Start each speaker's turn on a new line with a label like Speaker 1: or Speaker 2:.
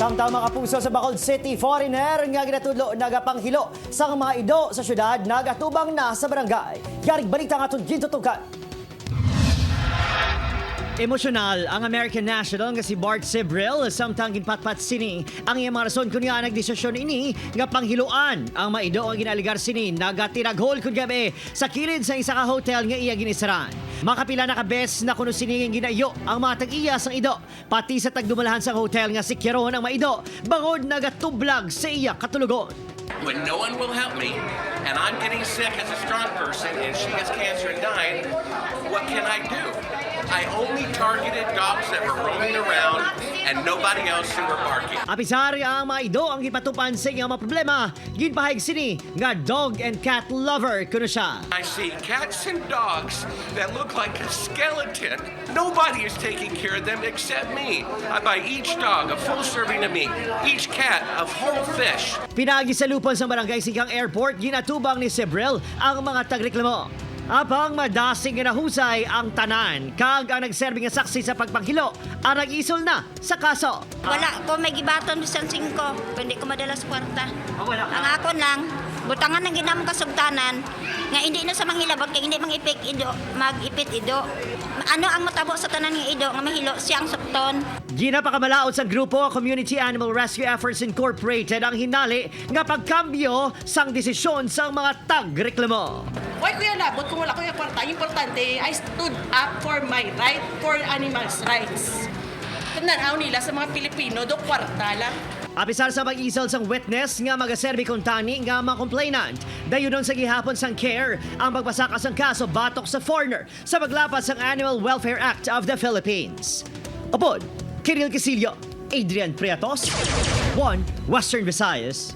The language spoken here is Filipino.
Speaker 1: Samtang mga kapuso sa Bacolod City, foreigner nga ginatudlo nagpanghilo sa mga ido sa syudad nag-atubang na sa barangay. Yaring balita nga itong gintutugan. Emosyonal ang American national nga si Bart Sibril samtang ginpatpat sini ang iyang mga rason kunya nagdesisyon ini nga panghiluan ang maido ang ginaligar sini nagatiraghol kun gabi sa kilid sa isa ka hotel nga iya ginisaran. Makapila na kabes na kuno sini nga ginayo ang mga tag-iya sang ido pati sa tagdumalahan sang hotel nga si Kieron ang maido bangod nagatublag sa iya katulugon.
Speaker 2: When no one will help me, and I'm getting sick as a strong person, and she has cancer and dying, what can I do? I only targeted dogs that were roaming around and nobody else who were barking.
Speaker 1: Apisari ang mga ido ang gipatupan sa iyang mga problema, ginpahig sini nga dog and cat lover kuno siya.
Speaker 2: I see cats and dogs that look like a skeleton. Nobody is taking care of them except me. I buy each dog a full serving of meat, each cat of whole fish.
Speaker 1: Pinagi sa lupon sa barangay Sigang Airport, ginatubang ni Sibril ang mga tagreklamo. Apang madasing nga nahusay ang tanan, kag ang nagserbing nga saksi sa pagpanghilo, ang nag-isol na sa kaso.
Speaker 3: Wala ko may gibaton bisan 5, pwede ko madala sa kwarta.
Speaker 1: Wala ka.
Speaker 3: Ang akon lang, butangan ng ginamong kasugtanan, nga hindi na sa manghilabot, kaya hindi mag-ipit ido. Ano ang matabo sa tanan nga ido, nga mahilo, siyang sukton.
Speaker 1: Ginapakamalaot sa grupo Community Animal Rescue Efforts Incorporated ang hinali nga pagkambyo sang desisyon sang mga tagreklamo.
Speaker 4: Why kuya labot kung wala ko yung kwarta? Importante, I stood up for my right, for animals' rights. Tandaan nila sa mga Pilipino, do kwarta lang.
Speaker 1: Apisar sa mag-isal sang witness nga magaserbi kung tani nga mga complainant. Dayon sa gihapon sang care ang pagpasaka sang kaso batok sa foreigner sa paglapas sang Animal Welfare Act of the Philippines. Upod, Kiril Casillo, Adrian Priatos, 1 Western Visayas.